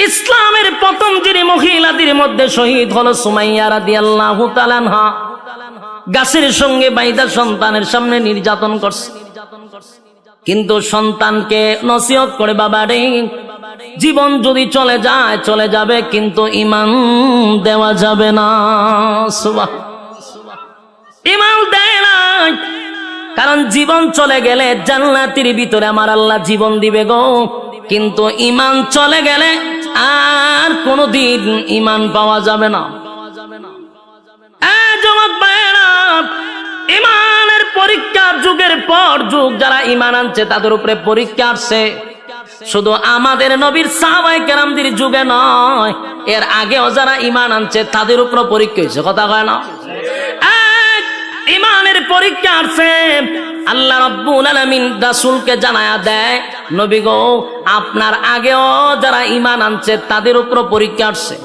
ইসলামের প্রথম যিনি মহিলাদের মধ্যে শহীদ হলো সুমাইয়া রাদিয়াল্লাহু তাআলা আনহা। গাছের সঙ্গে বাইদা সন্তানের সামনে নির্যাতন করছে, কিন্তু সন্তানকে নসিহত করে, বাবা রে, জীবন যদি চলে যায় চলে যাবে, কিন্তু ঈমান দেওয়া যাবে না। ঈমান দেয় না, কারণ জীবন চলে গেলে জান্নাতের ভিতরে আমার আল্লাহ জীবন দিবে গো, কিন্তু ঈমান চলে গেলে আর কোনদিন ঈমান পাওয়া যাবে না। ঈমানের পরীক্ষা যুগের পর যুগ যারা ঈমান আনছে তাদের উপরে পরীক্ষা আসছে, শুধু আমাদের নবীর সাহাবায়ে কেরামদের যুগে নয়, এর আগেও যারা ঈমান আনছে তাদের উপর পরীক্ষা হয়েছে। কথা কয় না? ঈমানের পরীক্ষা আসছে। আল্লাহ রাব্বুল আলামিন রাসূলকে জানায়া দেয়, নবী গো, আপনার আগেও যারা ঈমান আনছে তাদের উপর পরীক্ষা আসছে।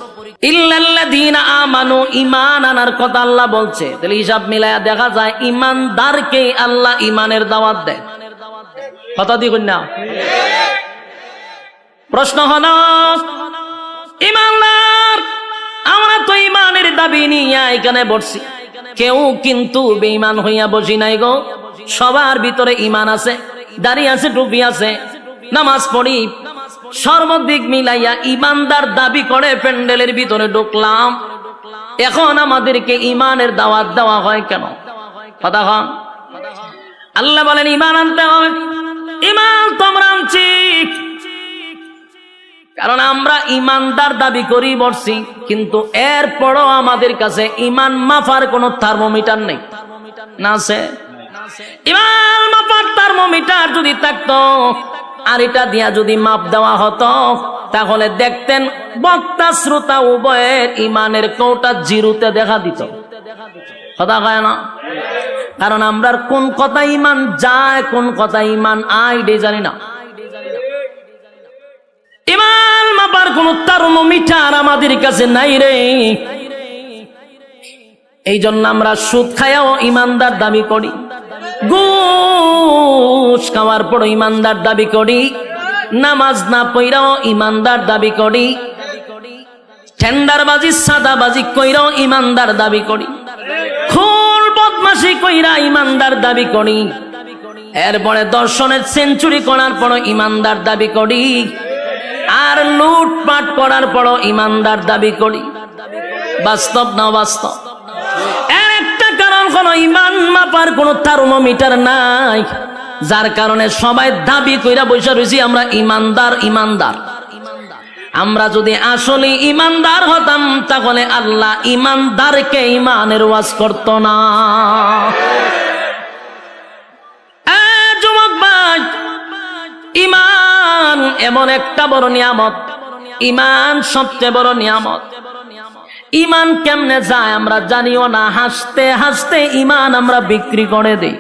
ইল্লাল্লাযীনা আমানু, ঈমান আনার কথা আল্লাহ বলছে, তাহলে হিসাব মিলায়া দেখা যায় ঈমানদারকে আল্লাহ ঈমানের দাওয়াত দেয়। কথা দিবেন না? প্রশ্ন হলো, ঈমানদার আমরা তো ঈমানের দাবি নিয়ে এখানে বসছি, কেউ কিন্তু বেঈমান হইয়া বসি নাই গো। সবার ভিতরে ঈমান আছে, দাড়ি আছে, টুপি আছে, নামাজ পড়ি, সর্বদিক মিলাইয়া ঈমানদার দাবি করে প্যান্ডেলের ভিতরে ঢুকলাম। এখন আমাদেরকে ঈমানের দাওয়াত দেওয়া হয় কেন? কথা কন। আল্লাহ বলেন ঈমান আনতে হবে। ঈমান তোমরা আনছি কারণ আমরা ঈমানদার দাবি করি বসছি, কিন্তু এরপরও আমাদের কাছে ঈমান মাপার কোনো থার্মোমিটার নেই। না আছে? ঈমান মাপার থার্মোমিটার যদি থাকতো, আর এটা দিয়া যদি মাপ দেওয়া হতো, তাহলে দেখতেন বক্তা শ্রোতা উভয়ের ঈমানের কোটা জিরোতে দেখা দিত। কথা কয় না? কারণ আমরা কোন কথা ঈমান যায়, কোন কথা ঈমান আয় এটা জানি না। ঈমান মাপার কোন থার্মোমিটার আমাদের কাছে নাই রে। এই জন্য আমরা সুদ খায়াও ঈমানদার দাবি করি, ঘুষ খাওয়ার পর ঈমানদার দাবি করি, নামাজ না পড়াও ঈমানদার দাবি করি, টেন্ডারবাজি সাদাবাজি কইরাও ঈমানদার দাবি করি, খুন বদমাশি কইরা ঈমানদার দাবি করি, এরপরে দর্শনের সেঞ্চুরি করার পর ঈমানদার দাবি করি, আর লুটপাট করার পর ঈমানদার দাবি করি। বাস্তব না বাস্তব? একটা কারণ হলো ঈমান মাপার কোন থার্মোমিটার নাই, যার কারণে সবাই দাবি কইরা বসে রয়েছি আমরা ঈমানদার ঈমানদার। আমরা যদি আসলে ঈমানদার হতাম, তাহলে আল্লাহ ঈমানদারকে ঈমানের ওয়াজ করত না। যুবক ভাই, ঈমান এমন একটা বড় নিয়ামত, ঈমান সবচেয়ে বড় নিয়ামত। ঈমান কেমনে যায় আমরা জানিও না, হাসতে হাসতে ঈমান আমরা বিক্রি করে দেই।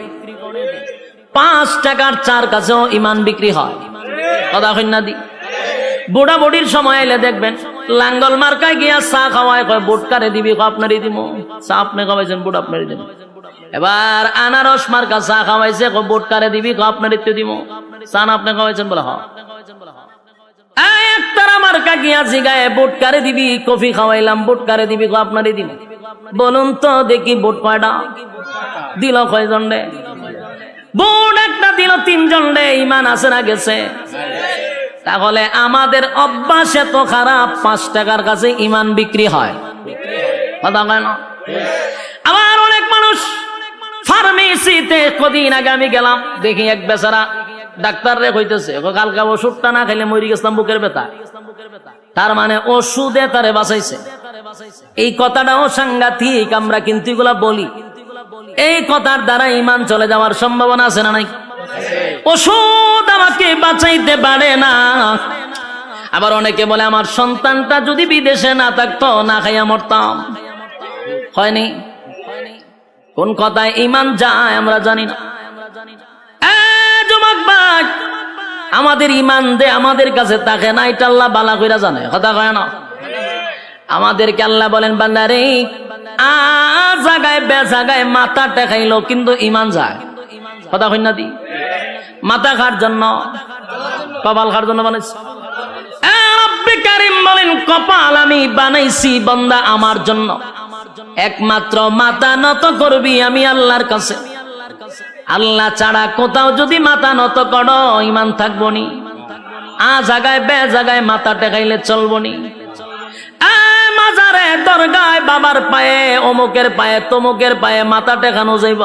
5 টাকার চার কাছেও ঈমান বিক্রি হয়। কথা কই না? দি বুড়া বুড়ির সময় এলে দেখবেন লাঙ্গল মার্কায় গিয়া চা খাওয়ায়, কয় বুট কারে দিবি, আপনারই দিব। চা আপনি খাওয়াইছেন, বুট আপনারই দিব। এবার আনারস মার্কা চা খাওয়াইছে, বুট কারে দিবি, আপনারই তো দিব। চা আপনি খাওয়াইছেন বলে হ। একতারা মার্কা গিয়া জিগায় বুট কারে দিবি, কফি খাওয়াইলাম, বুট কারে দিবি, আপনারই দিব। বলুন তো দেখি বুট কয়টা দিল? কয়জন রে? বুট একটা দিল 3 জন রে। ঈমান আছে না গেছে? তাহলে আমাদের অভ্যাস এত খারাপ, 5 টাকার কাছে ঈমান বিক্রি হয়। কথা কয় না? আবার অনেক মানুষ ফার্মেসিতে, কদিন আগে আমি গেলাম, দেখি এক বেচারা ডাক্তার রে কইতেছে, কালকা ওষুধটা না খাইলে মরি গেছিলাম বুকের ব্যথা। তার মানে ওষুধে তারে বাঁচাইছে। এই কথাটাও সাংঘাতিক, আমরা কিন্তু এগুলা বলি। এই কথার দ্বারা ঈমান চলে যাওয়ার সম্ভাবনা আছে না নাই? ওষুধ আমাকে বাঁচাইতে পারে না। আবার অনেকে বলে আমার সন্তানটা যদি বিদেশে না থাকতো, না খাইয়া মরতাম। হয়নি? কোন কথায় ঈমান যায় আমরা জানি না। যুবক ভাই, আমাদের ঈমান দে আমাদের কাছে থাকে না, এটা আল্লাহ বালা কইরা জানে। কথা কয় না? আমাদেরকে আল্লাহ বলেন, বান্দারে জায়গায় বে জায়গায় মাথা টেকাইলো, কিন্তু ঈমান যায়। কথা কই না? দি মাথা খার জন্য, কপাল খার জন্য বানাইছে। রব্বে কারীম আমি বানাইছি বান্দা আমার জন্য, একমাত্র মাথা নত করবি আমি আল্লাহর কাছে। আল্লাহ ছাড়া কোথাও যদি মাথা নত করো ঈমান থাকবো নি। জায়গায় বে জায়গায় মাথা টেকাইলে চলবো নি। মাজারে দরগায় বাবার পায়ে অমুকের পায়ে তমুকের পায়ে মাথা টেকানো যাইব,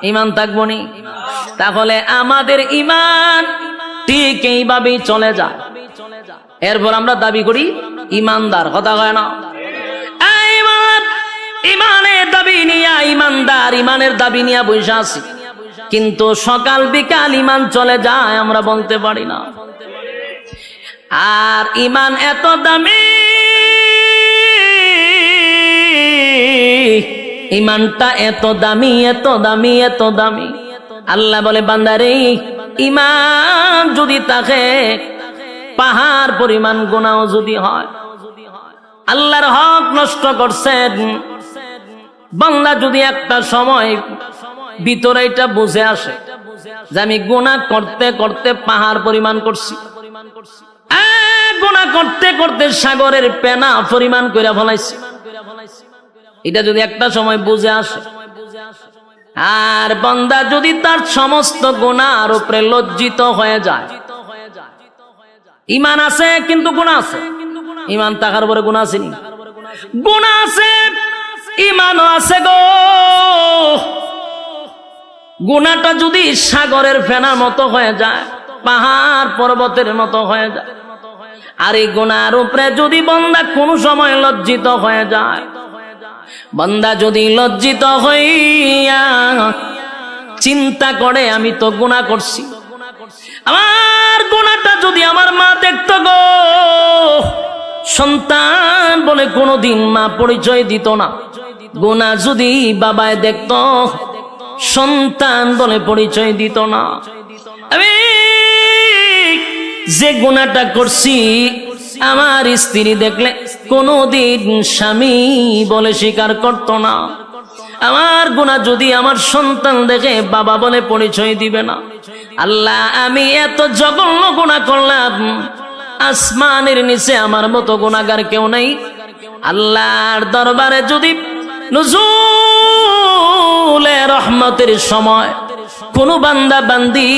ঈমান থাকবো নি। তাহলে আমাদের ঈমান ঠিক এইভাবেই চলে যায়। এরপর আমরা দাবি করি ঈমানদার, কথা কয় না? ঈমানের দাবি নিয়া ঈমানদার, ঈমানের দাবি নিয়া বসে আছি, কিন্তু সকাল বিকাল ঈমান চলে যায় আমরা বলতে পারি না। আর ঈমান এত দামি, ঈমানটা এত দামি, এত দামি, এত দামি। আল্লাহ বলে বান্দারে ঈমান যদি থাকে পাহাড় পরিমাণ গুনাহ যদি হয়, আল্লাহর হক নষ্ট করছেন, বান্দা যদি একটা সময় ভিতরে এটা বুঝে আসে যে আমি গুনাহ করতে করতে পাহাড় পরিমাণ করছি, গুনাহ করতে করতে সাগরের পেনা পরিমাণ কইরা ফলাইছি, এটা যদি একটা সময় বুঝে আসে, আর বান্দা যদি তার সমস্ত গুনাহর উপরে লজ্জিত হয়ে যায়, ঈমান আছে কিন্তু গুনাহ আছে, ঈমান থাকার পরে গুনাহ আছে নি? গুনাহ আছে, ঈমানও আছে গো। গুনাহটা যদি সাগরের ফেনার মতো হয়ে যায়, পাহাড় পর্বতের মতো হয়ে যায়, আর এই গুনাহর উপরে যদি বান্দা কোনো সময় লজ্জিত হয়ে যায়, বান্দা যদি লজ্জিত হইয়া চিন্তা করে আমি তো গুনাহ করছি, আমার গুনাহটা যদি আমার মা দেখতো গো, সন্তান বলে কোনোদিন মা পরিচয় দিত না। গুনাহ যদি বাবায় দেখতো, সন্তান বলে পরিচয় দিত না। আমি যে গুনাহটা করছি আমার স্ত্রী দেখলে কোনোদিন স্বামী বলে স্বীকার করতো না। আমার গুনাহ যদি আমার সন্তান দেখে বাবা বলে পরিচয় দিবে না। আল্লাহ আমি এত জঘন্য গুনাহ করলাম, আসমানের নিচে আমার মতো গুনাহগার কেউ নাই। আল্লাহর দরবারে যদি নুজুলে রহমতের সময় কোন বান্দা বান্দি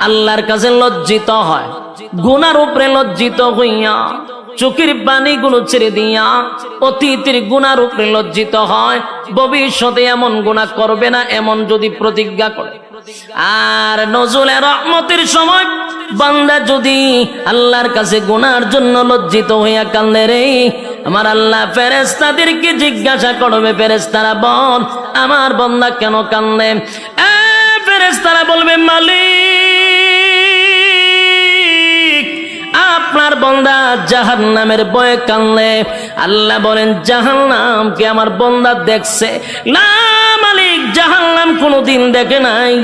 আল্লাহর কাছে লজ্জিত হয়, গুনার উপরে লজ্জিত হইয়া চোখের পানিগুলো ছেড়ে দিয়া অতীতের গুনার উপরে লজ্জিত হয়, ভবিষ্যতে এমন গুনাহ করবে না এমন যদি প্রতিজ্ঞা করে, আর নজুলে রহমতের সময় বান্দা যদি আল্লাহর কাছে গুনার জন্য লজ্জিত হইয়া কান্দে রে, আমার আল্লাহ ফেরেশতাদেরকে জিজ্ঞাসা করবে, ফেরেশতারা বল আমার বান্দা কেন কান্দে? ফেরেশতারা বলবে মালিক আপনার বান্দা জাহান্নামের ভয়ে কান্দে। আল্লাহ বলেন জাহান্নামকে আমার বান্দা দেখছে না? মালিক জাহান্নাম কোনোদিন দেখে নাই,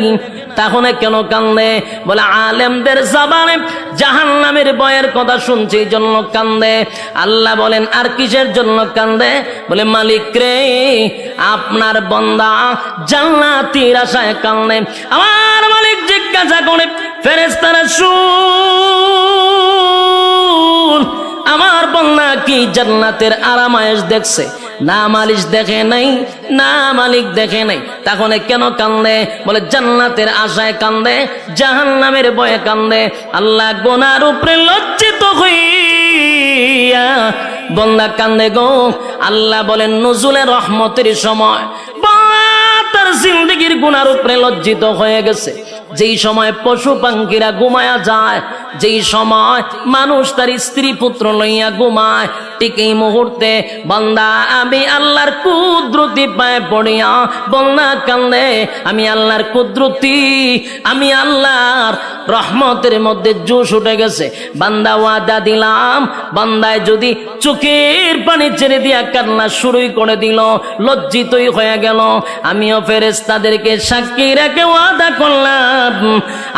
তাহলে কেন কান্দে? বলে আলেমদের জবানে জাহান্নামের ভয়ের কথা শুনছে এই জন্য কান্দে। আল্লাহ বলেন আর কিসের জন্য কান্দে? বলে মালিক রে আপনার বান্দা জান্নাতের আশায় কান্দে। আমার মালিক জিজ্ঞাসা করে ফেরেশতারা শুন আমার বান্দা কি জান্নাতের আরামায়েশ দেখছে? না মালিক দেখে নাই, না মালিক দেখে নাই, তাহলে কেন কান্দে? বলে জান্নাতের আশায় কান্দে, জাহান্নামের ভয়ে কান্দে। আল্লাহ গুনার উপরে লজ্জিত হইয়া বান্দা কান্দে গো। আল্লাহ বলেন নজুলে রহমতের সময় তার জিন্দেগির গুনার উপরে লজ্জিত হয়ে গেছে, যেই সময় পশু পাখিরা ঘুমায়া যায়, যেই সময় মানুষ তার স্ত্রী পুত্র লইয়া ঘুমায়, ঠিক এই মুহূর্তে বান্দা আমি আল্লাহর কুদরতি পায়ে পড়িয়া বান্দা কান্দে। আমি আল্লাহর কুদরতি, আমি আল্লাহর রহমতের মধ্যে জোশ উঠে গেছে। বান্দা ওয়াদা দিলাম, বান্দায় যদি চোখের পানি ছেড়ে দিয়া কান্না শুরুই করে দিল, লজ্জিতই হয়ে গেল, আমিও ফেরেশতাদেরকে সাক্ষী রেখে ওয়াদা করলাম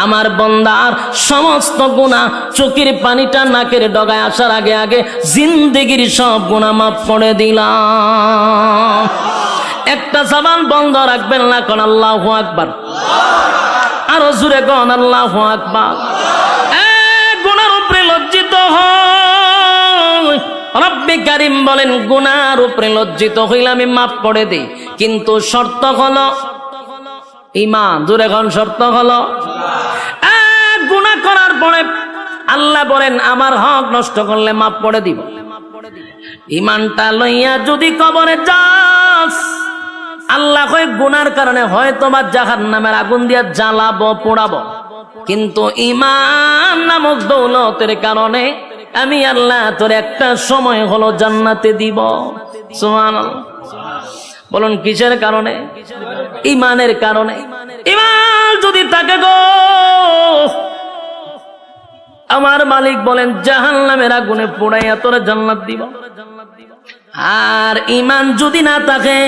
আমার বান্দার সমস্ত গুনাহ চোখের পানিটা নাকের ডগায় আসার আগে আগে জিন্দেগির সব গুনাহ মাফ করে দিলাম। একটা জবান বন্ধ রাখবেন না, কোন আল্লাহু আকবার, আরো জোরে কোন আল্লাহু আকবার। গুনার উপরে লজ্জিত হয়, রব্বে রব্বে কারিম বলেন গুনার উপরে লজ্জিত হইলে আমি মাফ করে দিই, কিন্তু শর্ত হলো ঈমান। জোরে কোন শর্ত হলো? গুনাহ করার পরে আল্লাহ বলেন আমার হক নষ্ট করলে মাফ করে দিব। ঈমানটা লইয়া যদি কবরে যাস, আল্লাহ কয় গুনার কারণে হয়তো বা জাহান্নামের আগুন দিয়া জ্বালাবো, পোড়াবো, কিন্তু ঈমান নামক দৌলতের কারণে আমি আল্লাহ তোর একটা সময় হলো জান্নাতে দিব। সুবহানাল্লাহ। বলুন কিসের কারণে? ঈমানের কারণে। ঈমান যদি থাকে গো, আমার মালিক বলেন জাহান্নামের আগুনে পোড়াইয়া তোরে জান্নাত দিব। আর ঈমান যদি না থাকে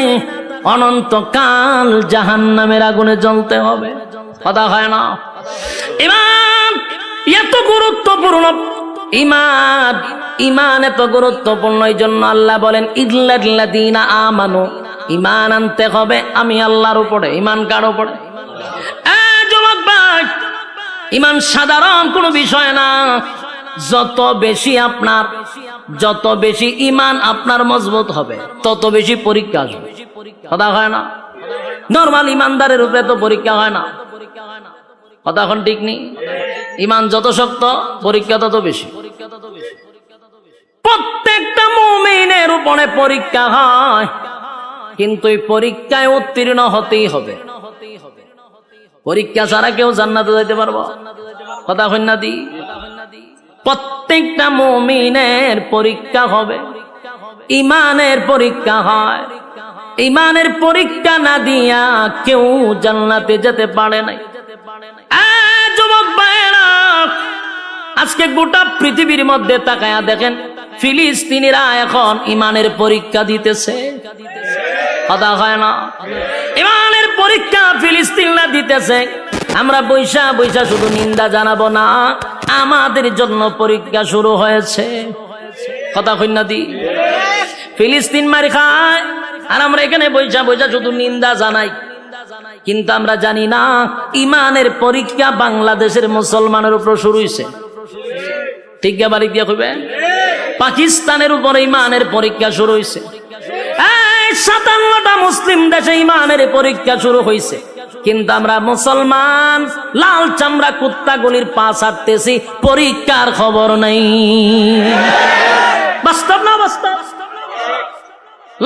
অনন্তকাল জাহান্নামের আগুনে জ্বলতে হবে। কথা হয় না? ঈমান এত গুরুত্বপূর্ণ, ঈমান এত গুরুত্বপূর্ণ, এই জন্য আল্লাহ বলেন ইল্লাল্লাযীনা আমানু, ঈমান আনতে হবে আমি আল্লাহর উপরে। ঈমান কার উপরে? যুবক ভাই, ঈমান সাধারণ কোনো বিষয় না। যত বেশি ঈমান আপনার মজবুত হবে, তত বেশি পরীক্ষা আসবে। কথা হয় না? নরমাল ঈমানদারের উপরে তো পরীক্ষা হয় না। কথা এখন ঠিক নেই? ঈমান যত শক্ত, পরীক্ষা তত বেশি। প্রত্যেকটা মুমিনের উপরে পরীক্ষা হয়, কিন্তু এই পরীক্ষায় উত্তীর্ণ হতেই হবে। পরীক্ষা ছাড়া কেউ জান্নাতে যেতে পারবো? কথা হয় না দি? প্রত্যেকটা মুমিনের পরীক্ষা হবে, ঈমানের পরীক্ষা হয়। ঈমানের পরীক্ষা না দিয়া কেউ জান্নাতে যেতে পারে নাই। যুবক ভাইয়েরা, আজকে গোটা পৃথিবীর মধ্যে তাকায়া দেখেন, ফিলিস্তিনিরা এখন ঈমানের পরীক্ষা দিতেছে। কথা হয় না? ঈমানের পরীক্ষা ফিলিস্তিনরা দিতেছে। আমরা বৈশা বৈশা শুধু নিন্দা জানাবো না, আমাদের জন্য পরীক্ষা শুরু হয়েছে। কথা কই না দি? ফিলিস্তিন মারি খায়, আর আমরা এখানে বৈশা বৈশা শুধু নিন্দা জানাই, কিন্তু আমরা জানি না ঈমানের পরীক্ষা বাংলাদেশের মুসলমানের উপর শুরু হয়েছে। ঠিক বাড়ি দিয়া কইবে? পাকিস্তানের উপরে ঈমানের পরীক্ষা শুরু হয়েছে। 57টা মুসলিম দেশে ঈমানের পরীক্ষা শুরু হয়েছে, কিন্তু আমরা মুসলমান লাল চামড়া কুত্তাগুলির পা ছাড়তেছি, পরীক্ষার খবর নাই। বাস্তব না বাস্তব?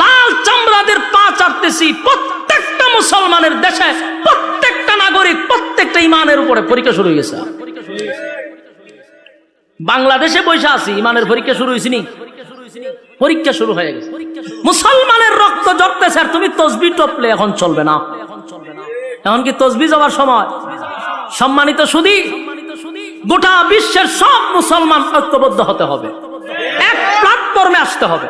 লাল চামড়াদের পা ছাড়তেছি। প্রত্যেকটা মুসলমানের দেশে, প্রত্যেকটা নাগরিক, প্রত্যেকটা ঈমানের উপরে পরীক্ষা শুরু হয়ে গেছে। বাংলাদেশে বসে আছি, ঈমানের পরীক্ষা শুরু হয়েছে নি? পরীক্ষা শুরু হয়ে গেছে। মুসলমানের রক্ত ঝরতেছে, আর তুমি তসবিহ টপলে এখন চলবে না। এখন কি তসবিহ যাওয়ার সময়? সম্মানিত সুধী, গোটা বিশ্বের সব মুসলমান ঐক্যবদ্ধ হতে হবে, এক প্ল্যাটফর্মে আসতে হবে।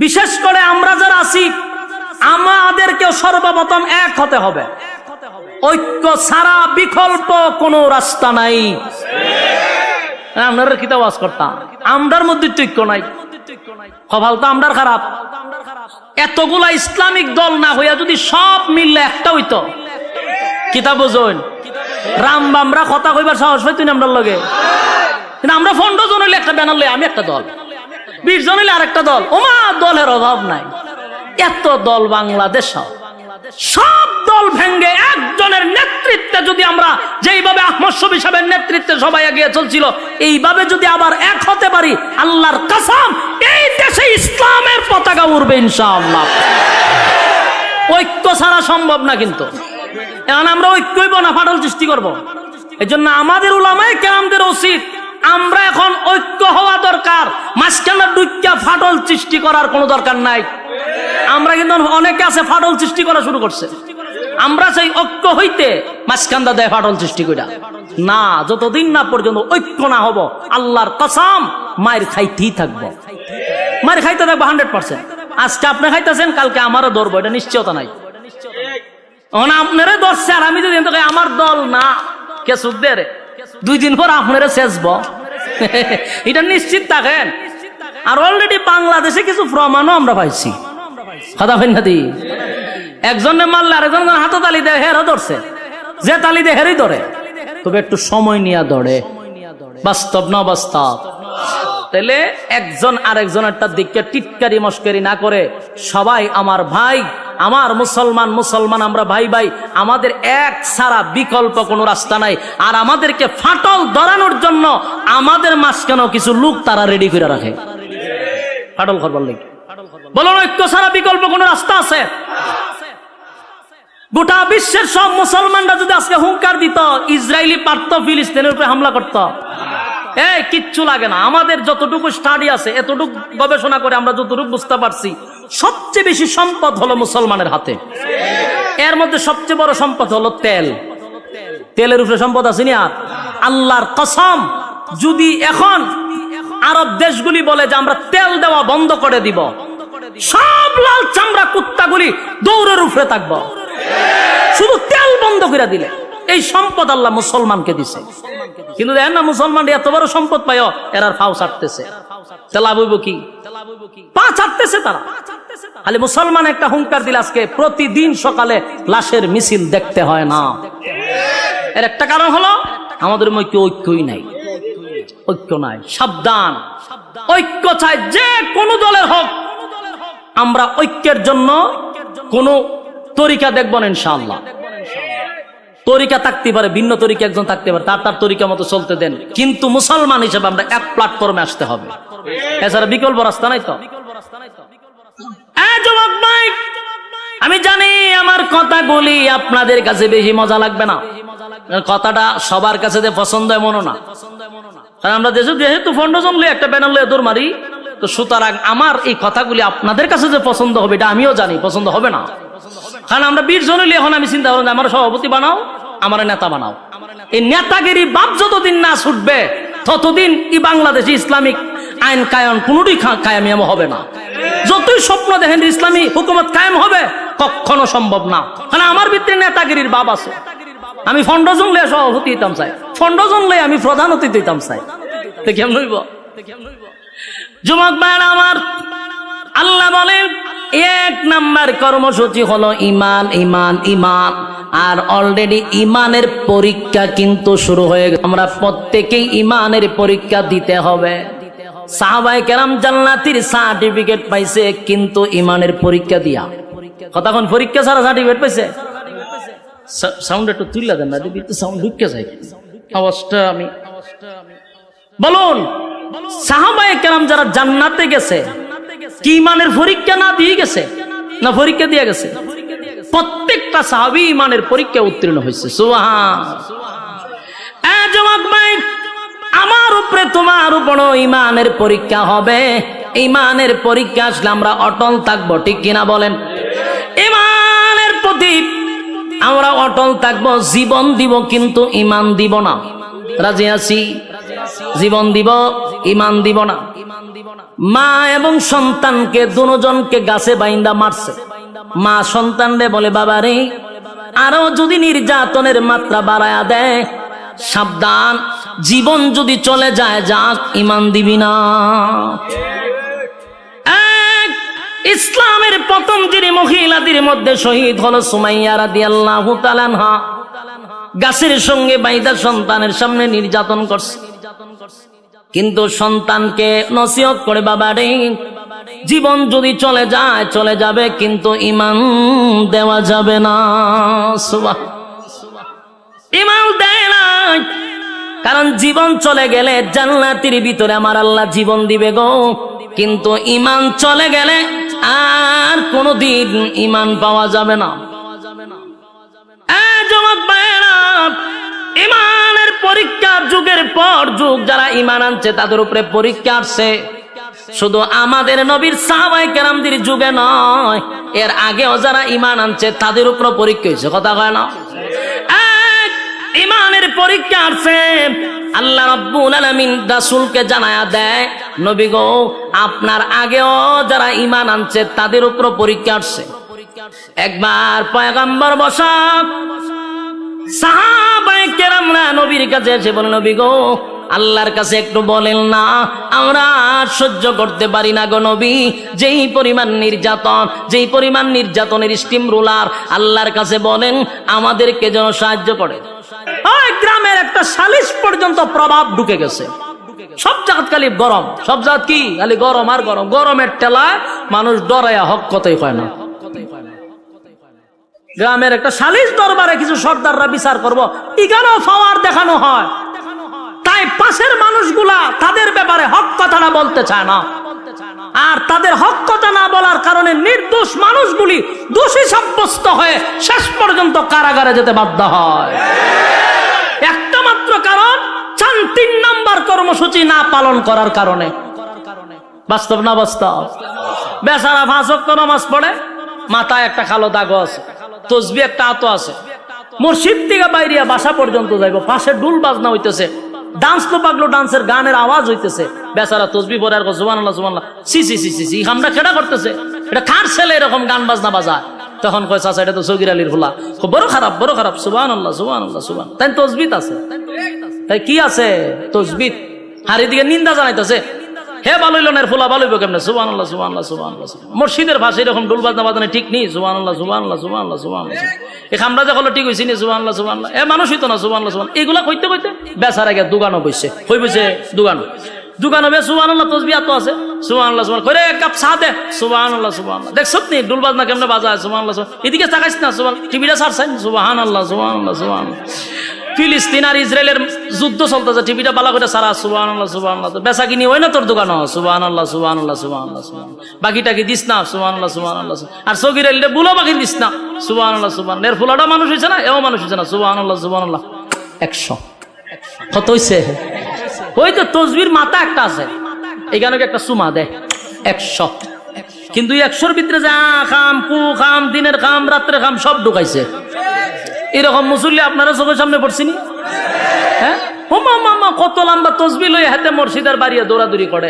বিশেষ করে আমরা যারা আছি, আমাদেরকেও সর্বপ্রথম এক হতে হবে। ঐক্য ছাড়া বিকল্প কোনো রাস্তা নাই। আপনারা কি আওয়াজ করতাম? আমরার মধ্যে ঐক্য নাই, কপাল তো আমরার খারাপ। এতগুলা ইসলামিক দল না হইয়া যদি সব মিললে একটা হইতো, কিতাব বোঝেন রামবামরা কথা কইবার সাহস পাইতো না আমরার লগে। কিন্তু আমরা 15 জন হইলে একটা ব্যানার লই, আমি একটা দল, 20 জন হইলে আরেকটা দল। ওমা দলের অভাব নাই। এত দল বাংলাদেশ, সব দল ভেঙ্গে একজনের নেতৃত্বে যদি আমরা যেইভাবে আহমদ শফী সাহেবের নেতৃত্বে সবাই এগিয়ে চলছিল, এইভাবে যদি আবার এক হতে পারি, আল্লাহর কসম এই দেশে ইসলামের পতাকা উড়বে ইনশাআল্লাহ। ঐক্য ছাড়া সম্ভব না। কিন্তু এখন আমরা ঐক্যই না ফাটল সৃষ্টি করব। এই জন্য আমাদের উলামায়ে কেরামদের উচিত, আমরা এখন ঐক্য হওয়া দরকার। মাঝখানে ডুইক্কা ফাটল সৃষ্টি করার কোনো দরকার নাই। আমরা কিন্তু অনেকে আছে ফাটল সৃষ্টি করা শুরু করছে। আমরা চাই ঐক্য হইতে, মাঝখানটা দেয় ফাটল সৃষ্টি কইরা না। যতদিন না পর্যন্ত ঐক্য না হব, আল্লাহর কসম মায়ের খাইতেই থাকবো, মায়ের খাইতে থাকবো 100%। আজকে আপনি খাইতেছেন, কালকে আমারও ধরবো, এটা নিশ্চয়তা নাই। আপনারা ধরছে, আর আমি যদি আমার দল না, কে সুখ দে রে, 2 দিন পর আপনারা শেষবো, এটা নিশ্চিত থাকেন। আর অলরেডি বাংলাদেশে কিছু প্রমাণও আমরা পাইছি। কথা হয় না দি? একজনে মারলে আরেকজন হাতে তালি দেয়, হেরও ধরছে, যে তালি দেয় হেরই ধরে, তবে একটু সময় নিয়ে ধরে। বাস্তব না বাস্তব? তাহলে একজন আরেকজনেরটা দিককে টিটকারি মস্করি না করে সবাই আমার ভাই, আমার মুসলমান মুসলমান, আমরা ভাই ভাই, আমাদের এক ছাড়া বিকল্প কোনো রাস্তা নাই। আর আমাদেরকে ফাটল ধরানোর জন্য আমাদের মাঝখানেও কিছু লোক তারা রেডি করে রাখে ফাটল করবার লেগে। বলুন, ঐক্য ছাড়া বিকল্প কোনো রাস্তা আছে? গোটা বিশ্বের সব মুসলমানরা যদি আজকে হুঙ্কার দিত, ইসরায়েলি পারত ফিলিস্তিনের উপরে হামলা করত, কিচ্ছু লাগে না। আমাদের যতটুকু স্টাডি আছে, এতটুকু গবেষণা করে আমরা যতটুকু বুঝতে পারছি, সবচেয়ে বেশি সম্পদ হলো মুসলমানের হাতে। এর মধ্যে সবচেয়ে বড় সম্পদ হলো তেল। তেলের উপরে সম্পদ আছে না? আল্লাহর কসম, যদি এখন আরব দেশগুলি বলে যে আমরা তেল দেওয়া বন্ধ করে দিব, সব লাল চামড়া কুত্তাগুলি দৌড়ের উপরে থাকবো, শুধু তেল বন্ধ করে দিলে। এই সম্পদ আল্লাহ মুসলমানকে দিছে। কিন্তু দেখেন না, মুসলমান এত বড় সম্পদ পায়, এরা ফাও ছাড়তেছে। লাভ হইব কি? পা ছাড়তেছে তারা। খালি মুসলমান একটা হুঙ্কার দিলে আজকে প্রতিদিন সকালে লাশের মিছিল দেখতে হয় না। এর একটা কারণ হলো আমাদের মধ্যে ঐক্যই নাই, ঐক্য নাই। সাবধান, ঐক্য চাই যে কোনো দলের হোক। আমরা ঐক্যের জন্য কোন তরিকা দেখব না ইনশাআল্লাহ। তরিকা থাকতে পারে, ভিন্ন তরিকা একজন থাকতে পারে, তার তরিকা মতো চলতে দেন, কিন্তু মুসলমান হিসেবে আমরা এক প্ল্যাটফর্মে আসতে হবে। এছাড়া বিকল্প রাস্তা নাই তো। আমি জানি আমার কথাগুলি আপনাদের কাছে বেশি মজা লাগবে না, কথাটা সবার কাছে যে পছন্দ এমনও না। কারণ আমরা দেশে যেহেতু ফন্ডজন লই একটা ব্যানার লই দৌড় মারি, তো সুতরাং আমার এই কথাগুলি আপনাদের কাছে যে পছন্দ হবে এটা আমিও জানি পছন্দ হবে না। কারণ আমরা 20 জন হলে এখন আমি চিন্তা করলাম আমার সভাপতি বানাও, আমার নেতা বানাও। এই নেতাগিরি বাপ যতদিন না ছুটবে ততদিন এই বাংলাদেশে ইসলামিক আইন কায়ন কোনটি কায়েম হবে না। যতই স্বপ্ন দেখেন ইসলামী হুকুমত কায়েম হবে, কখনো সম্ভব না। কারণ আমার ভিতরে নেতাগিরির বাপ আছে। আমি ফন্ডজন লইয়া সভাপতি হইতাম চাই, ফন্ডজন লই আমি প্রধান অতিথি হইতাম চাই, তো কেমন হইব? যুবক ভাইরা আমার, আল্লাহ বলেন 1 নাম্বার কর্মসূচি হলো ইমান, ইমান, ইমান। আর অলরেডি ইমানের পরীক্ষা কিন্তু শুরু হয়ে গেছে। আমরা প্রত্যেকেই ইমানের পরীক্ষা দিতে হবে। সাহাবায়ে কেরাম জান্নাতের সার্টিফিকেট পাইছে কিন্তু ইমানের পরীক্ষা দিয়া। কতক্ষণ পরীক্ষা ছাড়া সার্টিফিকেট পাইছে? সাউন্ড একটু তুললা দেন না, দিদি তো সাউন্ড ঢুকে যায় আওয়াজটা। আমি বলুন, সাহাবায়ে কেরাম যারা জান্নাতে গেছে কি ইমানের পরীক্ষা না দিয়ে গেছে? না পরীক্ষা দিয়ে গেছে? প্রত্যেকটা সাহাবী ইমানের পরীক্ষা উত্তীর্ণ হয়েছে। সুবহানাল্লাহ। যুবক ভাই, আমার উপরে তোমার উপর ইমানের পরীক্ষা হবে। ইমানের পরীক্ষা আসলে আমরা অটল থাকবো, ঠিক কিনা বলেন? ইমানের প্রতি আমরা অটল থাকবো, জীবন দিব কিন্তু ইমান দিব না। রাজি আছি? জীবন দিব, ইমান দিব না। মা এবং সন্তানকে দুজনকে গাছে বাইন্দা মারছে। মা সন্তানরে বলে, বাবা রে, আরো যদি নির্যাতনের মাত্রা বাড়ায়া দেয়, সাবধান, জীবন যদি চলে যায় যাক, ইমান দিবি না। ইসলামের প্রথম যিনি মহিলাদের মধ্যে শহীদ হলো সুমাইয়া রাদিয়াল্লাহু তাআলা আনহা। গাছের সঙ্গে বাইদা সন্তানের সামনে নির্যাতন করছে, কিন্তু সন্তানকে নসিহত করে, বাবা রে, জীবন যদি চলে যায় চলে যাবে, কিন্তু ইমান দেওয়া যাবে না। ইমান দেয় না, কারণ জীবন চলে গেলে জান্নাতের ভিতরে আমার আল্লাহ জীবন দিবে গো, কিন্তু ইমান চলে গেলে আর কোনদিন ইমান পাওয়া যাবে না। ইমানের পরীক্ষা যুগের পর যুগ যারা ইমান আনছে তাদের উপরে পরীক্ষা আসছে। শুধু আমাদের নবীর সাহাবায়ে কেরামদের যুগে নয়, এর আগেও যারা ইমান আনছে তাদের উপর পরীক্ষা হয়েছে। কথা কয় না? ইমানের পরীক্ষা আসছে। আল্লাহ রাব্বুল আলামিন রাসূলকে জানায়া দেয়, নবী গো, আপনার আগেও যারা ইমান আনছে তাদের উপর পরীক্ষা আসছে। একবার পয়গম্বর বসা সাহাবায়ে কেরামরা নবীর কাছে এসে বলেন, নবী গো, আল্লাহর কাছে একটু বলেন না, আমরা সহ্য করতে পারি না গো নবী। যেই পরিমাণ নির্যাতন, যেই পরিমাণ নির্যাতনের স্টিম রোলার, আল্লাহর কাছে বলেন আমাদেরকে যেন সাহায্য করে। ওই গ্রামের একটা সালিশ পর্যন্ত প্রভাব ঢুকে গেছে। সব জায়গা খালি গরম, সব জায়গা কি খালি গরম আর গরম। গরমের ঠেলায় মানুষ ডরাইয়া হক কথাই কয় না। গ্রামের একটা সালিশ দরবারে কিছু সর্দাররা বিচার করব, এখানেও পাওয়ার দেখানো হয়, তাই পাশের মানুষগুলা তাদের ব্যাপারে হক কথাটা বলতে চায় না। আর তাদের হক কথা না বলার কারণে নির্দোষ মানুষগুলি দোষী সাব্যস্ত হয়ে শেষ পর্যন্ত কারাগারে যেতে বাধ্য হয়। একটা মাত্র কারণ, 3 নাম্বার কর্মসূচি না পালন করার কারণে। বাস্তব না বাস্তব? বেচারা 5 ওয়াক্ত নামাজ পড়ে, মাথায় একটা কালো দাগ আছে, তসবি একটা আতো আছে, মসজিদ থেকে বাইরিয়া বাসা পর্যন্ত যাইব, পাশে ডুল বাজনা হইতেছে, ডান্স তো পাগলো ডান্সের গানের আওয়াজ হইতেছে, বেচারা তসবি পরে আর সুবহানাল্লাহ সুবহানাল্লাহ, সি সি সি সি সি, আমরা কেডা করতেছে, এটা কার ছেলে এরকম গান বাজনা বাজায়? তখন কয় চাচা এটা তো সগির আলীর ফুলা, বড় খারাপ বড় খারাপ, সুবহানাল্লাহ সুবহানাল্লাহ সুবহান। তাই তসবিত আছে, তাই কি আছে তসবিত, হারি দিকে নিন্দা জানাইতেছে, হে ভালো হইল না ফুলা ভালো হইব কেমনে, সুবহানাল্লাহ সুবহানাল্লাহ সুবহানাল্লাহ। মসজিদের ভাষা এরকম ডুল বাজনা বাজানো ঠিক নেই, সুবহানাল্লাহ সুবহানাল্লাহ সুবহানাল্লাহ সুবহানাল্লাহ। এই খামরা যখন ঠিক হয়েছি নি, সুবহানাল্লাহ সুবহানাল্লাহ, এ মানুষ হইতো না, সুবহানাল্লাহ সুবহানাল্লাহ। এগুলা কইতে কইতে বেচারা গিয়ে দোকানও বসছে, কই বসে দোকানো বে সুবহানাল্লাহ তসবিহ তো আছে, সুবহানাল্লাহ সুবহানাল্লাহ করে এক কাপ চা দে, সুবহানাল্লাহ সুবহানাল্লাহ। দেখছত নি ডুল বাজনা কেমনে বাজায়, সুবহানাল্লাহ সুবহানাল্লাহ। এদিকে তাকাইছ না, সুবহানাল্লাহ, টিভিটা ছাড়ছেন, সুবহানাল্লাহ সুবহানাল্লাহ সুবহানাল্লাহ। ফিলিস্তিন আর ইসরায়েলের যুদ্ধ চলতেছে, টিভিটা বালা করে সারা, সুবহানাল্লাহ সুবহানাল্লাহ। বেচা কিনি হয় না তোর দোকানও, সুবহানাল্লাহ সুবহানাল্লাহ সুবহানাল্লাহ সুবহানাল্লাহ। বাকিটা কি দিস না, সুবহানাল্লাহ সুবহানাল্লাহ। আর সগির আলীরে বুলো বাকি দিস না, সুবহানাল্লাহ সুবহানাল্লাহ। এর ফুলাটা মানুষ হয়েছে না, এও মানুষ হয়েছে না, সুবহানাল্লাহ সুবহানাল্লাহ। 100 কত হইছে? ওই তো তসবির মাথা একটা আছে, এখানে একটা সুমা দেয় 100, কিন্তু 100-র ভিতরে যে খাম কু খাম, দিনের খাম রাত্রে খাম সব ঢুকাইছে। এরকম মুসল্লি আপনারা চোখের সামনে পড়ছিনি? হ্যাঁ, কত লম্বা তসবি লই হাতে মসজিদের বাড়িয়ে দৌড়াদৌড়ি করে,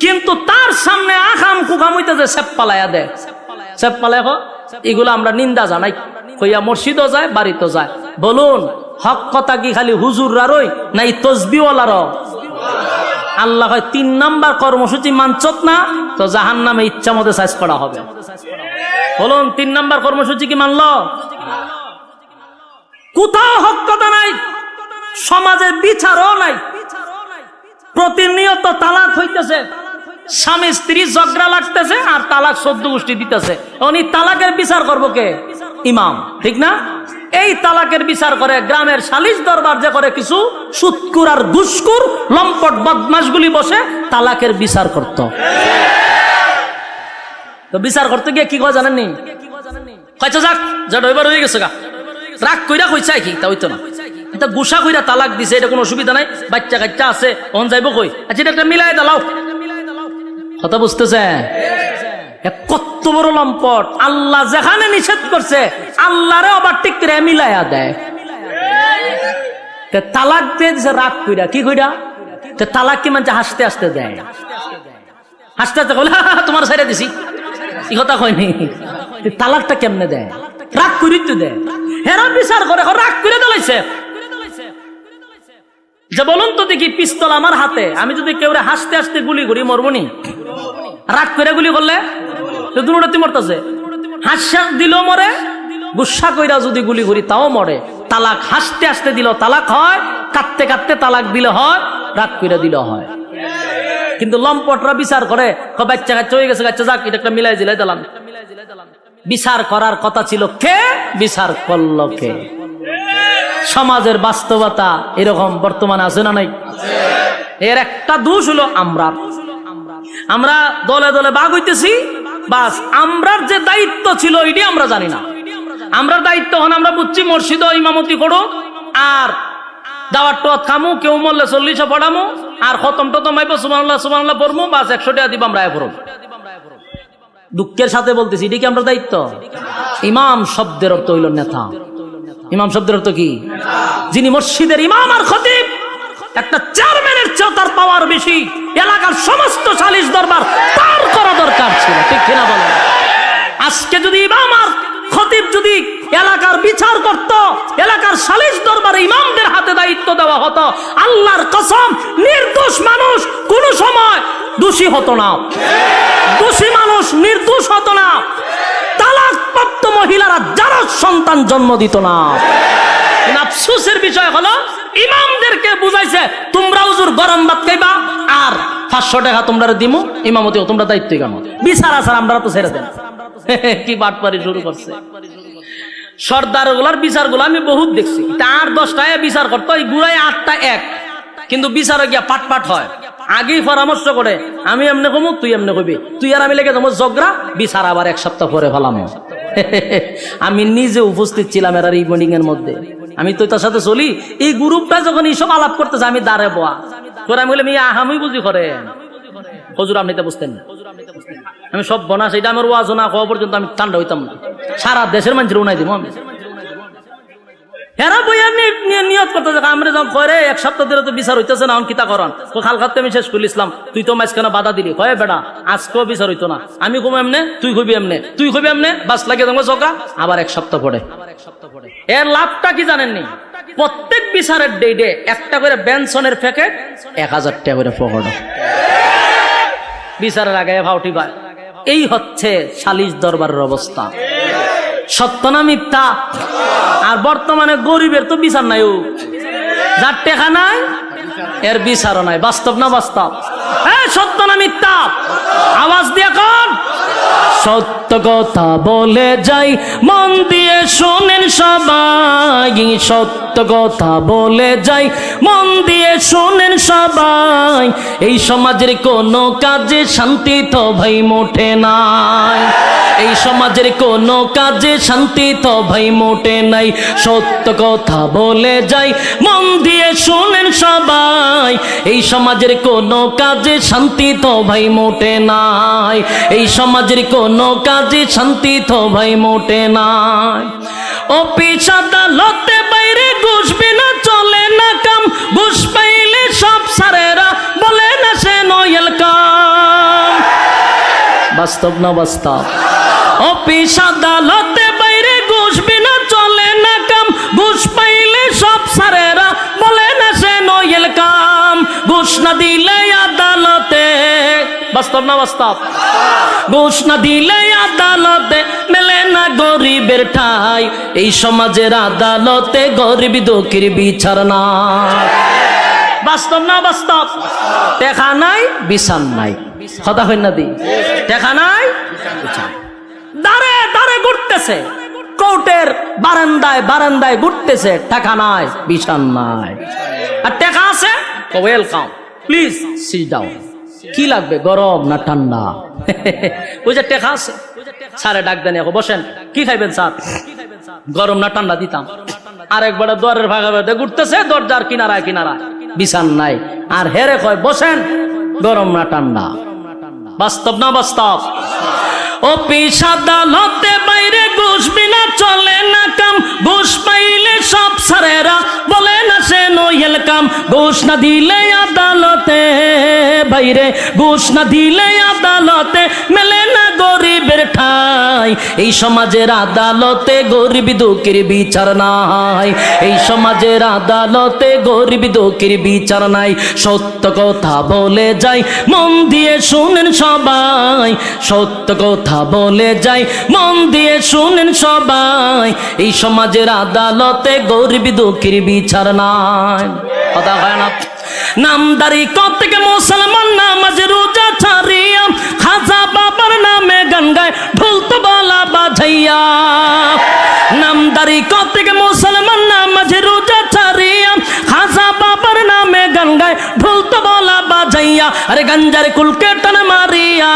কিন্তু তার সামনে আখাম কুখাম হইতেছে সেপ পালাইয়া দেয়, সেপ পালায়। এগুলো আমরা নিন্দা জানাই, কইয়া মসজিদও যায় বাড়িতেও যায়। বলুন হক কথা কি খালি হুজুররারই না এই তসবিওয়ালারও? আল্লাহ হয় 3 নাম্বার কর্মসূচি মানছত না তো জাহান্নামে ইচ্ছা মতো সাইজ করা হবে। বলুন 3 নাম্বার কর্মসূচি কি মানলো? কোথাও হক কথা নাই, সমাজের বিচারও নাই, প্রতিনিয়ত তালাক হইতেছে, স্বামী স্ত্রী ঝগড়া লাগতেছে আর তালাক 14 গোষ্ঠী দিতেছে। উনি তালাকের বিচার করবো কে? ইমাম, ঠিক না? এই তালাকের বিচার করে গ্রামের সালিশ দরবার যে করে কিছু সুৎকুর আর ঘুষকুর লম্পট বদমাশগুলি বসে তালাকের বিচার করত। তো বিচার করতে গিয়ে কি কয় জানেননি? কয়টা যাক যেটা এবার হয়ে গেছে গা, রাগ কইরা কইছে কি তা হইতো না, এটা গুসা কইরা তালাক দিছে, এটা কোনো অসুবিধা নাই, বাচ্চা কাচ্চা আছে, অন যাইব কই, আচ্ছা এটা একটা মিলাই দাও। কথা বুঝতেছে? কত বড় লম্পট! আল্লাহ যেখানে নিষেধ করছে আল্লাহরে আবার ঠিক করে মিলাইয়া দেয়। তালাক দিয়ে দিছে রাগ কইরা, কি কইরা? তালাক কি মানে হাসতে হাসতে দেয়, হাসতে হাসতে বলে তোমার সাইডে দিছি, এই কথা কয়নি। তালাকটা কেমনে দেয়? রাগ করি তো দেয়, হেরা বিচার করে রাগ করে দিলাইছে। যে বলুন তো দেখি, পিস্তল আমার হাতে, আমি যদি কেউ হাসতে হাসতে গুলি করি মরবনি? রাগ করে গুলি করলে দুটোতে মরতেছে, হাস্যাস দিলেও মরে, গুসা কইরা যদি গুলি করি তাও মরে। তালাক হাসতে হাসতে দিল তালাক হয়, কাঁদতে কাঁদতে তালাক দিলে হয়, রাগ করে দিল হয়। কিন্তু লম্পটরা বিচার করে বাচ্চা কাচ্চা হয়ে গেছে, বাচ্চা যাক এটা একটা মিলাই দিলাই দিলাম। বিচার করার কথা ছিল কে? বিচার করলো কে? সমাজের বাস্তবতা এরকম বর্তমানে আছে না নাই? এর একটা দোষ হলো আমরা দলে দলে ভাগ হইতেছি, বাস আমরার যে দায়িত্ব ছিল এটি আমরা জানি না। আমরার দায়িত্ব হন আমরা বুঝছি মসজিদ ইমামতি করো আর দাওয়াত টাওয়াত খামু, কেউ মরলে 40 পড়ামু আর খতম টতম আইব, সুবহানাল্লাহ সুবহানাল্লাহ পড়মু, বাস 100 টাকা দিব আমরা পড়ব। দুঃখের সাথে বলতেছি এটি কি আমরা দায়িত্ব? ইমাম শব্দের অর্থ হইল নেতা। ইমাম শব্দের অর্থ কি? যিনি মসজিদের ইমাম আর খতিব, একটা চেয়ারম্যানের চেয়ে তার পাওয়ার বেশি। এলাকার সমস্ত সালিশ দরবার তার করা দরকার ছিল, ঠিক কিনা বলেন? আজকে যদি ইমাম আর খতিব যদি এলাকার বিচার করত, এলাকার সালিশ দরবারে ইমামদের হাতে দায়িত্ব দেওয়া হতো, আল্লাহর কসম নির্দোষ মানুষ কোন সময় দোষী হতো না, দোষী মানুষ নির্দোষ হতো না, তালাকপ্রাপ্ত মহিলারা যারা সন্তান জন্ম দিত না। আফসোসের বিষয় হলো ইমামদেরকে বুঝাইছে তোমরা হুজুর গরম ভাত খাইবা আর 500 টাকা তোমরা দিমু ইমামতি তোমরা দায়িত্ব কেন বিচার আসার আমরা তো ছেড়ে দেন কি বাটপারি শুরু করছে সর্দার গুলার বিচার গুলো আমি বহুত দেখছি তার 10টায় বিচার করতো ওই গুড়ায় 8টা এক কিন্তু বিচারে গিয়া পাট পাট হয় আগেই পরামর্শ করে আমি এমনি কমু তুই এমনি কবি তুই আর আমি লেগে যাবো ঝগড়া বিচার আবার 1 সপ্তাহ পরে ফেলাম আমি নিজে উপস্থিত ছিলাম এর এই মিটিং এর মধ্যে আমি তো তার সাথে চলি এই গ্রুপটা যখন এইসব আলাপ করতেছে আমি দাঁড়ে বোয়া তোরা আমি বললাম আহামি বুঝি করে হুজুর আপনি তো বুঝতেন না আমি সব বনা সেটা আমার ওয়াজ না হওয়া পর্যন্ত আমি ঠান্ডা হইতাম না সারা দেশের মানুষের উনাই দিব আমি হেরা বইয়া নিয়ত করতে আমরা যখন করে 1 সপ্তাহ ধরে তো বিচার হইতেছে না কিতা করান তো খাল খাতে আমি শেষ করে ইসলাম তুই তো মাঝখানে বাধা দিলি কয়ে বেটা আজকেও বিচার হইতো না আমি কম এমনে তুই কবি এমনে তুই কবি এমনে বাস লাগে তোমার চোখা আবার 1 সপ্তাহ পরে এর লাভটা কি জানেননি প্রত্যেক বিচারের ডেটে একটা করে বেনসনের প্যাকেট 1000 টাকা করে পকেট বিচারের আগে ভাউটি পায় এই হচ্ছে সালিশ দরবারের অবস্থা সত্য না মিথ্যা আর বর্তমানে গরিবের তো বিচার নাই যার টাকা নাই এর বিচারও নাই বাস্তব না বাস্তব সত্য না মিথ্যা আওয়াজ দিয়ে কোন সত্য কথা বলে যাই মন দিয়ে শোনেন সবাই সত্য কথা বলে যাই মন দিয়ে শোনেন সবাই এই সমাজের কোনো কাজে শান্তি তো ভাই মোটে নাই এই সমাজের কোনো কাজে শান্তি তো ভাই মোটে নাই সত্য কথা বলে যাই মন দিয়ে শোনেন সবাই এই সমাজের কোনো কাজে শান্তি তো ভাই মোটে নাই এই সমাজের কোনো কাজে শান্তি তো ভাই মোটে নাই অফিস আদালতে বাইরে ঘুষ বিনা চলে না কাম ঘুষ পাইলে সব সারেরা বলে না সে নয়েল কাম বাস্তব না বাস্তব অফিস আদালতে বাইরে ঘুষ বিনা চলে না কাম ঘুষ পাইলে সব সারেরা বলে না সে নয়েল কাম ঘুষ না দিলে আদালতে বাস্তব না বাস্তব ঘুষ না দিলে আদালতে মেলে না গরিবের ঠাই এই সমাজের আদালতে গরিব দুঃখীর বিচার না বাস্তব না বাস্তব দেখা নাই বিচার নাই কথা হয় না দি দেখা নাই দাঁড়ে দাঁড়ে ঘুরতেছে কোর্টের বারান্দায় বারান্দায় ঘুরতেছে টাকা নাই বিচার নাই আর টাকা আছে ওয়েলকাম প্লিজ সিট ডাউন কি লাগবে গরম না ঠান্ডা ওই যে টাকা আছে স্যারে ডাক দেন এখন বসেন কি খাইবেন স্যার গরম না ঠান্ডা দিতাম আরেকবার দরের ভাগা ঘুরতেছে দরজার কিনারায় কিনারায় বিচার নাই আর হেরে কয় বসেন গরম না ঠান্ডা বাস্তব না বাস্তব অফিস আদালতে বাইরে ঘুষ বিনা চলে না কাম ঘুষ পাইলে সব সারেরা বলে না সে নয়েল কাম ঘুষ না দিলে আদালতে বাইরে ঘুষ না দিলে আদালতে মেলে না গরিবের ঠাই এই সমাজের আদালতে গরিব দুঃখীর বিচার নাই এই সমাজের আদালতে গরিব দুঃখীর বিচার নাই সত্য কথা বলে যাই মন দিয়ে শুনেন সবাই সত্য কথা বলে যাই মন দিয়ে শুনেন সবাই এই সমাজের আদালতে গরিব দুঃখীর বিচার নাই কথা হয় না নামদারি কত থেকে মুসলমান নামাজ রোজা ছাড়িয়া খাজা বাবার নামে গান গায় ঢোল তবলা বাজাইয়া নামদারি কত থেকে মুসলমান নামাজ রোজা ছাড়িয়া খাজা বাবার নামে গান গায় ঢোল তবলা বাজাইয়া আরে গঞ্জার কুলকে টান মারিয়া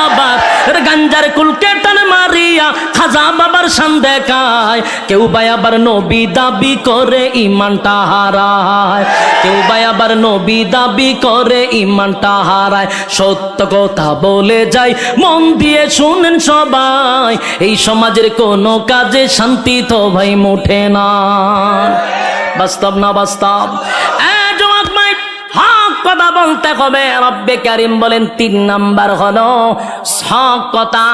আবার গঞ্জার কুলকে টান মারিয়া খাজা বাবার শান দেখায় কেউ ভাই আবার নবী দাবি করে ইমানটা হারায় কেউ ভাই আবার নবী দাবি করে ইমানটা হারায় সত্য কথা বলে যাই মন দিয়ে শুনেন সবাই এই সমাজের কোনো কাজে শান্তি তো ভাই মোটে না বাস্তব না বাস্তব কথা বলতে হবে রব্বে কারীম বলেন 3 নাম্বার হলো হক কথা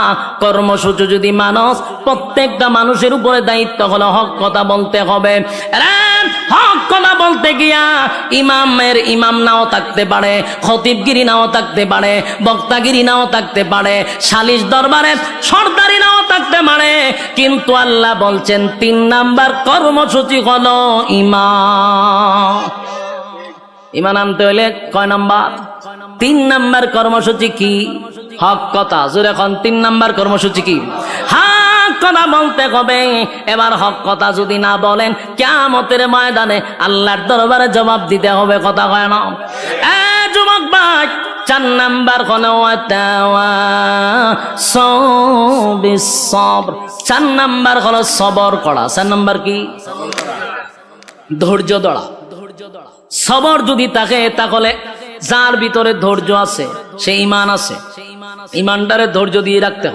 কর্মসূচি যদি মানুষ প্রত্যেকটা মানুষের উপরে দায়িত্ব হলো হক কথা বলতে হবে হক কথা বলতে গিয়া ইমামের ইমাম নাও থাকতে পারে, খতিবগিরি নাও থাকতে পারে, বক্তাগিরি নাও থাকতে পারে, সালিশ দরবারে সর্দারি নাও থাকতে পারে, কিন্তু আল্লাহ বলছেন 3 নাম্বার কর্মসূচি হলো ঈমান। ঈমান আনতে হইলে কয় নাম্বার? 3 নাম্বার কর্মসূচি কি? হক কথা। জোরে এখন 3 নাম্বার কর্মসূচি কি? হক কথা বলতে হবে। এবার হক কথা যদি না বলেন কিয়ামতের ময়দানে আল্লাহর দরবারে জবাব দিতে হবে। কথা কয় না? যুবক ভাই, 4 নাম্বার হলো সবর। 4 নাম্বার হলো সবর করা। 4 নাম্বার কি? ধৈর্য ধরা। সবর যদি থাকে তাহলে যার ভিতরে ধৈর্য আছে সে ঈমান আছে। ঈমানটারে ধৈর্য দিয়ে রাখতে হবে।